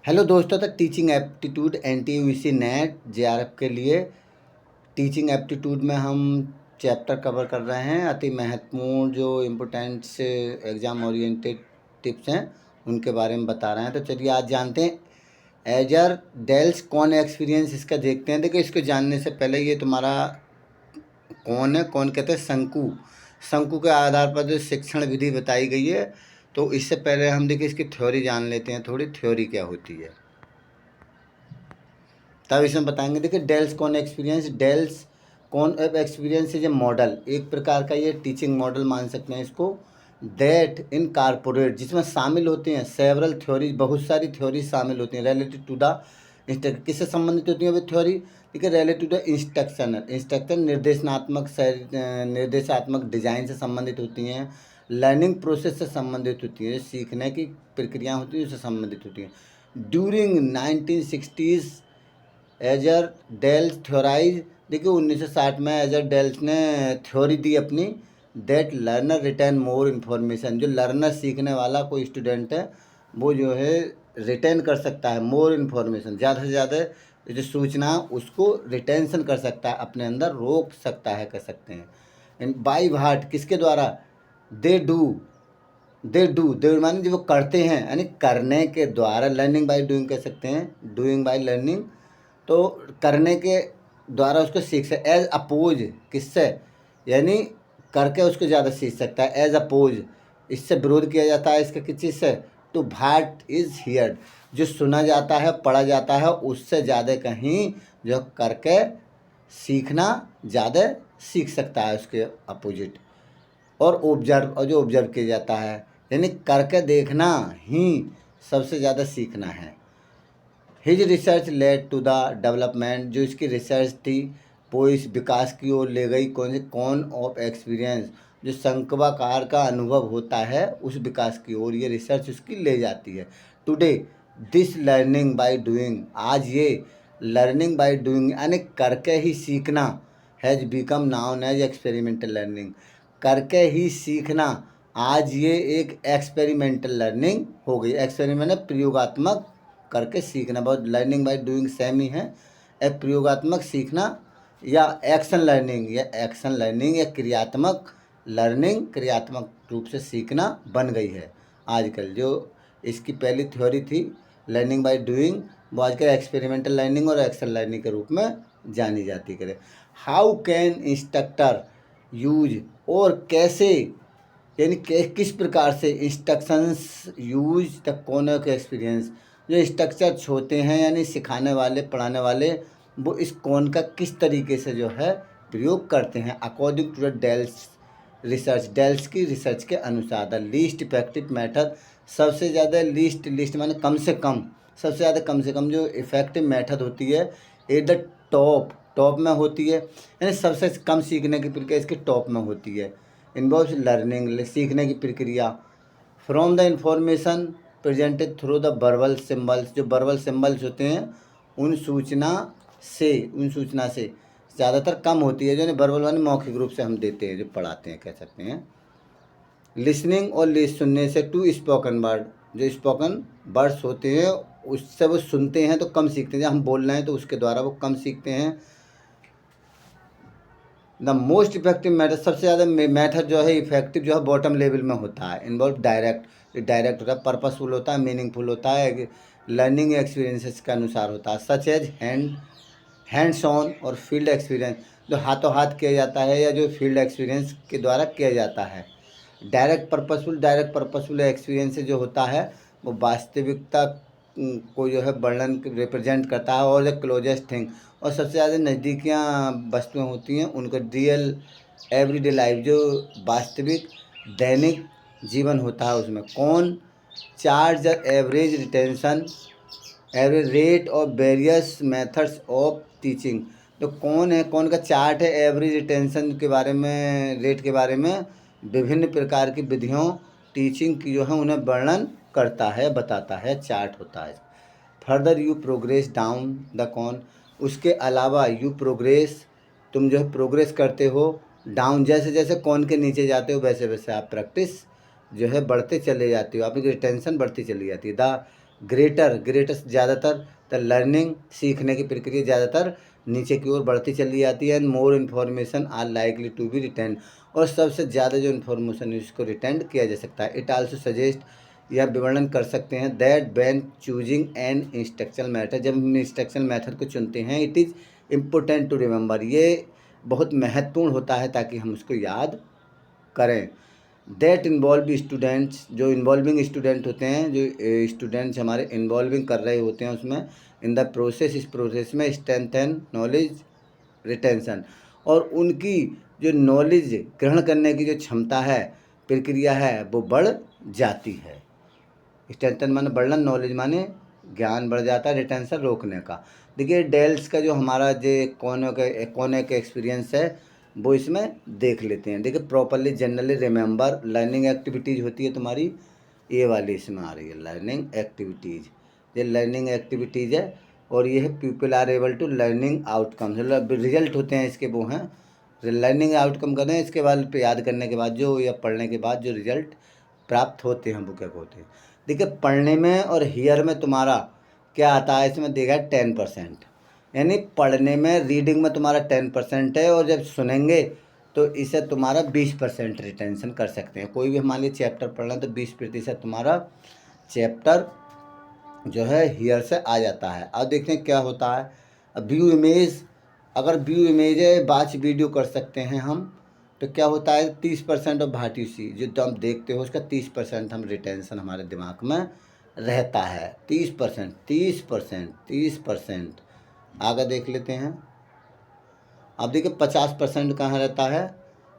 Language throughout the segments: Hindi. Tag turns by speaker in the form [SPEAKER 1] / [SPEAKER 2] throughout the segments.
[SPEAKER 1] हेलो दोस्तों, तक टीचिंग एप्टीट्यूड एनटीयूसी नेट जेआरएफ के लिए टीचिंग एप्टीट्यूड में हम चैप्टर कवर कर रहे हैं। अति महत्वपूर्ण जो इम्पोर्टेंट्स एग्ज़ाम ओरिएंटेड टिप्स हैं उनके बारे में बता रहे हैं। तो चलिए आज जानते हैं एजर डेल्स कौन एक्सपीरियंस इसका देखते हैं। देखिए, इसको जानने से पहले ये तुम्हारा कौन है, कौन कहते हैं शंकु। शंकु के आधार पर जो शिक्षण विधि बताई गई है, तो इससे पहले हम देखिए इसकी थ्योरी जान लेते हैं। थोड़ी थ्योरी क्या होती है तब इसमें बताएंगे। देखिए, डेल्स कौन एक्सपीरियंस। डेल्स कौन एक्सपीरियंस इज ए मॉडल, एक प्रकार का ये टीचिंग मॉडल मान सकते हैं इसको। दैट इन कारपोरेट, जिसमें शामिल होते हैं सेवरल थ्योरीज, बहुत सारी थ्योरीज शामिल होती हैं रिलेटेड टू द किससे संबंधित होती है वो थ्योरी। ठीक है, रिलेटेड टू द इंस्ट्रक्शन निर्देशात्मक डिजाइन से संबंधित होती हैं। लर्निंग प्रोसेस से संबंधित होती है, सीखने की प्रक्रिया होती है उससे संबंधित होती हैं। During 1960s ager dells theorise, देखिए 1960 में एजर डेल्स ने थ्योरी दी अपनी। That learner retain more information, जो लर्नर सीखने वाला कोई स्टूडेंट है वो जो है रिटेन कर सकता है मोर इन्फॉर्मेशन, ज़्यादा से ज़्यादा जो सूचना उसको रिटेंशन कर सकता है, अपने अंदर रोक सकता है, कह सकते हैं। एंड बाई हार्ट, किसके द्वारा। दे डू माने जो वो करते हैं, यानी करने के द्वारा। लर्निंग बाई डूइंग कह सकते हैं, डूइंग बाई लर्निंग, तो करने के द्वारा उसको सीख सकते। एज अपोज किससे, यानी करके उसको ज़्यादा सीख सकता है। एज अपोज, इससे विरोध किया जाता है इसका किस चीज़ से। टू भाट इज हियर्ड, जो सुना जाता है पढ़ा जाता है उससे ज़्यादा कहीं जो करके सीखना ज़्यादा सीख सकता है, उसके अपोजिट। और ऑब्जर्व, और जो ऑब्जर्व किया जाता है, यानी करके देखना ही सबसे ज़्यादा सीखना है। His research led to the development, जो इसकी रिसर्च थी वो इस विकास की ओर ले गई। कौन ऑफ एक्सपीरियंस, जो संकवाकार का अनुभव होता है उस विकास की ओर ये रिसर्च उसकी ले जाती है। Today this learning by doing, आज ये लर्निंग बाय डूइंग यानी करके ही सीखना has become known as experimental learning. करके ही सीखना आज ये एक एक्सपेरिमेंटल लर्निंग हो गई। एक्सपेरिमेंट है प्रयोगात्मक, करके सीखना। बहुत लर्निंग बाय डूइंग सेम ही है। एक प्रयोगात्मक सीखना या एक्शन लर्निंग या क्रियात्मक लर्निंग, क्रियात्मक रूप से सीखना बन गई है आजकल। जो इसकी पहली थ्योरी थी लर्निंग बाय डूइंग, वो आजकल एक्सपेरिमेंटल लर्निंग और एक्शन लर्निंग के रूप में जानी जाती है। हाउ कैन इंस्ट्रक्टर यूज, और कैसे यानी किस प्रकार से इंस्ट्रक्शंस यूज द कॉनक एक्सपीरियंस, जो इंस्ट्रक्चर्स होते हैं यानी सिखाने वाले पढ़ाने वाले, वो इस कौन का किस तरीके से जो है प्रयोग करते हैं। According to the Dale's research, Dale's की रिसर्च के अनुसार द लीस्ट इफेक्टिव मेथड, सबसे ज़्यादा लीस्ट माने कम से कम, सबसे ज़्यादा कम से कम जो इफ़ेक्टिव मेथड होती है एट द टॉप में होती है, यानी सबसे कम सीखने की प्रक्रिया इसके टॉप में होती है। इन्वॉल्व्स लर्निंग, सीखने की प्रक्रिया from the information presented through the verbal symbols, जो वर्बल सिम्बल्स होते हैं उन सूचना से ज़्यादातर कम होती है, जो वर्बल माने मौखिक रूप से हम देते हैं, जो पढ़ाते हैं, कह सकते हैं। लिसनिंग और सुनने से टू स्पोकन वर्ड, जो स्पोकन वर्ड्स होते हैं उससे वो सुनते हैं तो कम सीखते हैं। जब हम बोल रहे हैं तो उसके द्वारा वो कम सीखते हैं। द मोस्ट इफेक्टिव मेथड, सबसे ज़्यादा मेथड जो है इफेक्टिव जो है बॉटम लेवल में होता है। इन्वॉल्व डायरेक्ट होता है, पर्पसफुल होता है, मीनिंगफुल होता है, लर्निंग एक्सपीरियंसेस के अनुसार होता है। सच एज हैंड्स ऑन और फील्ड एक्सपीरियंस, जो हाथों हाथ किया जाता है या जो फील्ड एक्सपीरियंस के द्वारा किया जाता है। डायरेक्ट पर्पसफुल एक्सपीरियंस जो होता है वो वास्तविकता को जो है वर्णन रिप्रेजेंट करता है। और द क्लोजेस्ट थिंग, और सबसे ज़्यादा नज़दीकियाँ वस्तुएं होती हैं उनका रियल एवरीडे लाइफ, जो वास्तविक दैनिक जीवन होता है उसमें। कौन charge the average retention average rate of various methods of teaching, तो कौन है, कौन का चार्ट है एवरेज रिटेंशन के बारे में, रेट के बारे में, विभिन्न प्रकार की विधियों टीचिंग की जो है उन्हें वर्णन करता है, बताता है, चार्ट होता है। Further you progress down the कौन, उसके अलावा यू प्रोग्रेस, तुम जो है प्रोग्रेस करते हो डाउन, जैसे जैसे कौन के नीचे जाते हो वैसे वैसे आप प्रैक्टिस जो है बढ़ते चले जाती हो, आपकी रिटेंशन बढ़ती चली जाती है। द ग्रेटर ज़्यादातर, द लर्निंग सीखने की प्रक्रिया ज़्यादातर नीचे की ओर बढ़ती चली जाती है। And more information are likely to be retain, और सबसे ज़्यादा जो इन्फॉर्मेशन है उसको रिटेन किया जा सकता है। इट आल्सो सजेस्ट, यह विवरण कर सकते हैं, that when choosing an instructional method, जब हम इंस्ट्रक्शनल मेथड को चुनते हैं, it is important to remember, ये बहुत महत्वपूर्ण होता है ताकि हम उसको याद करें। दैट इन्वॉल्व स्टूडेंट्स, जो इन्वॉल्विंग स्टूडेंट होते हैं, जो स्टूडेंट्स हमारे इन्वॉल्विंग कर रहे होते हैं उसमें, इन द प्रोसेस, इस प्रोसेस में स्ट्रेंथ एंड नॉलेज रिटेंशन, और उनकी जो नॉलेज ग्रहण करने की जो क्षमता है, प्रक्रिया है, वो बढ़ जाती है। स्ट्रेंथन माने बढ़ना, नॉलेज माने ज्ञान बढ़ जाता है, रिटेंशन रोकने का। देखिए डेल्स का जो हमारा जो कोने का एक्सपीरियंस है वो इसमें देख लेते हैं। देखिए properly generally remember, learning activities होती है तुम्हारी, ये वाली इसमें आ रही है लर्निंग एक्टिविटीज़, ये लर्निंग एक्टिविटीज़ है, और ये है people are able to learning outcome, result होते हैं इसके वो हैं लर्निंग आउटकम करते हैं, इसके बाद याद करने के बाद जो, या पढ़ने के बाद जो रिजल्ट प्राप्त होते हैं वो क्या होते हैं। देखिए पढ़ने में और हियर में तुम्हारा क्या आता है, इसमें देखा 10%, यानी पढ़ने में रीडिंग में तुम्हारा 10% है, और जब सुनेंगे तो इसे तुम्हारा 20% रिटेंशन कर सकते हैं। कोई भी मान लीजिए चैप्टर पढ़ना तो 20% तुम्हारा चैप्टर जो है हियर से आ जाता है। अब देखते हैं क्या होता है। अब व्यू इमेज, अगर व्यू इमेज है, वाच वीडियो कर सकते हैं हम, तो क्या होता है 30% ऑफ भाटी सी, जो तुम देखते हो उसका 30% हम रिटेंशन हमारे दिमाग में रहता है। 30%, 30%, 30%। आगे देख लेते हैं। अब देखिए 50% कहाँ रहता है,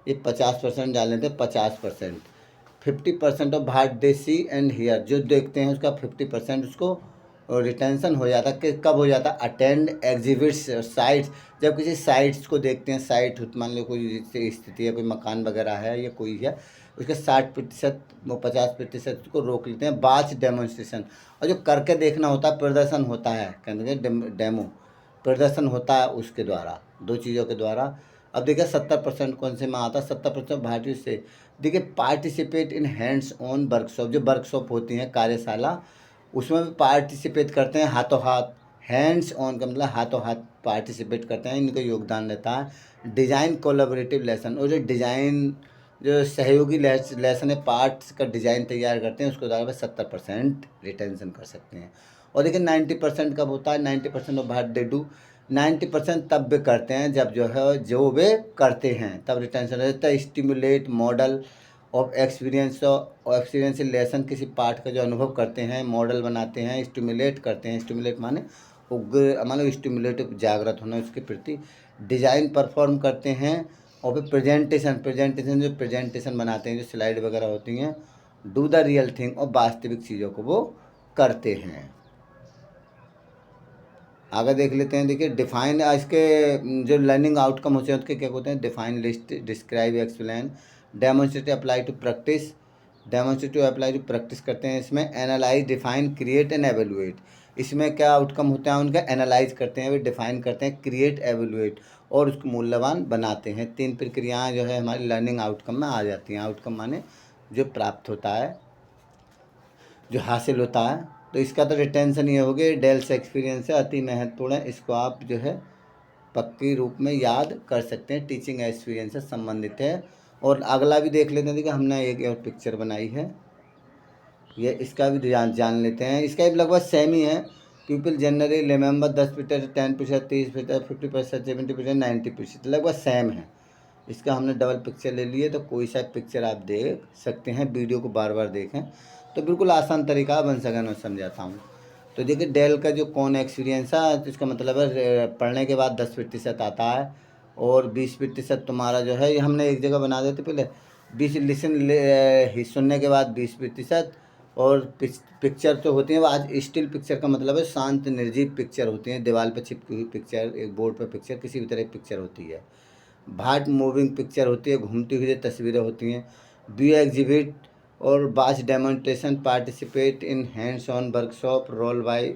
[SPEAKER 1] ये 50% डाल लेते हैं, 50%। 50% of what they see and hear, जो देखते हैं उसका 50% उसको रिटेंशन हो जाता है। कब हो जाता है, अटेंड एग्जिबिट्स साइट्स, जब किसी साइट्स को देखते हैं, साइट मान लो कोई स्थिति है, कोई मकान वगैरह है या कोई है, उसके 60% वो 50% को रोक लेते हैं। वाच डेमोन्स्ट्रेशन, और जो करके देखना होता है, प्रदर्शन होता है, कहते हैं डेमो, प्रदर्शन होता है उसके द्वारा, दो चीज़ों के द्वारा। अब देखिए 70% कौन से में आता है, 70% भारतीय से। देखिए participate in hands on workshop, जो वर्कशॉप होती हैं कार्यशाला, उसमें भी पार्टिसिपेट करते हैं, हाथों हाथ, हैंड्स ऑन का मतलब हाथों हाथ पार्टिसिपेट करते हैं, इनका योगदान रहता है। डिज़ाइन कोलैबोरेटिव लेसन, और जो डिज़ाइन जो सहयोगी लेसन है, पार्ट्स का डिज़ाइन तैयार करते हैं, उसके द्वारा 70% रिटेंशन कर सकते हैं। और देखिए 90% कब होता है, 90% ऑफ भाट दे डू, 90% तब वे करते हैं जब जो वे करते हैं तब रिटेंशन रहता है। स्टिमुलेट मॉडल ऑफ एक्सपीरियंस, और एक्सपीरियंस लेसन, किसी पार्ट का जो अनुभव करते हैं, मॉडल बनाते हैं, स्टिमुलेट करते हैं। स्टिमुलेट माने उग्र, मानो स्टिमुलेट जागृत होना उसके प्रति। डिज़ाइन परफॉर्म करते हैं, और फिर प्रेजेंटेशन जो प्रेजेंटेशन बनाते हैं, जो स्लाइड वगैरह होती हैं। डू द रियल थिंग, और वास्तविक चीज़ों को वो करते हैं। आगे देख लेते हैं। देखिए डिफाइन, इसके जो लर्निंग आउटकम होते हैं उसके क्या होते हैं, define, list, describe, explain, demonstrate, apply to practice, demonstrate apply to practice करते हैं इसमें। Analyze, define, create and evaluate, इसमें क्या आउटकम होता है उनका, एनालाइज करते हैं, वे डिफाइन करते हैं, क्रिएट, एवेलुएट, और उसको मूल्यवान बनाते हैं। 3 प्रक्रियाएँ जो है हमारी लर्निंग आउटकम में आ जाती हैं। आउटकम माने जो प्राप्त होता है, जो हासिल होता है। तो इसका तो रिटेंशन ये हो गया, डेल्स एक्सपीरियंस है, अति महत्वपूर्ण है, इसको आप जो है पक्की रूप में याद कर सकते हैं, टीचिंग एक्सपीरियंस से संबंधित है। और अगला भी देख लेते हैं। देखिए हमने एक और पिक्चर बनाई है, ये इसका भी जान लेते हैं। इसका भी लगभग सेम ही है। पीपल जनरली रिमेंबर 10%, 10%, 30%, 50%, 70%, 90%, लगभग सेम है। इसका हमने डबल पिक्चर ले लिए, तो कोई सा पिक्चर आप देख सकते हैं, वीडियो को बार बार देखें तो बिल्कुल आसान तरीका बन सके, मैं समझाता हूँ। तो देखिए डेल का जो कौन एक्सपीरियंस है, तो इसका मतलब है पढ़ने के बाद 10% आता है, और 20% तुम्हारा जो है, ये हमने एक जगह बना देते पहले, 20 सुनने के बाद 20%। और पिक्चर तो होती है, आज स्टिल पिक्चर का मतलब है शांत निर्जीव पिक्चर होती है, दीवार पर चिपकी हुई पिक्चर, एक बोर्ड पर पिक्चर, किसी भी तरह की पिक्चर होती है। भाट मूविंग पिक्चर होती है, घूमती हुई तस्वीरें होती हैं। व्यू एग्जिबिट और watch demonstration, participate in hands on workshop, role by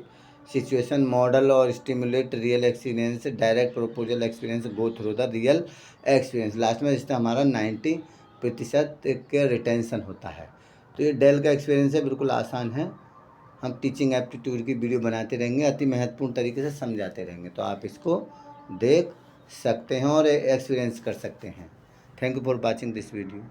[SPEAKER 1] situation, model और stimulate real experience, direct proposal experience, go through the real experience. Last में इसका हमारा 90% के रिटेंशन होता है। तो ये डेल का एक्सपीरियंस है, बिल्कुल आसान है, हम टीचिंग एप्टीट्यूड की वीडियो बनाते रहेंगे, अति महत्वपूर्ण तरीके से समझाते रहेंगे, तो आप इसको देख सकते हैं और एक्सपीरियंस कर सकते हैं। Thank you for watching this video.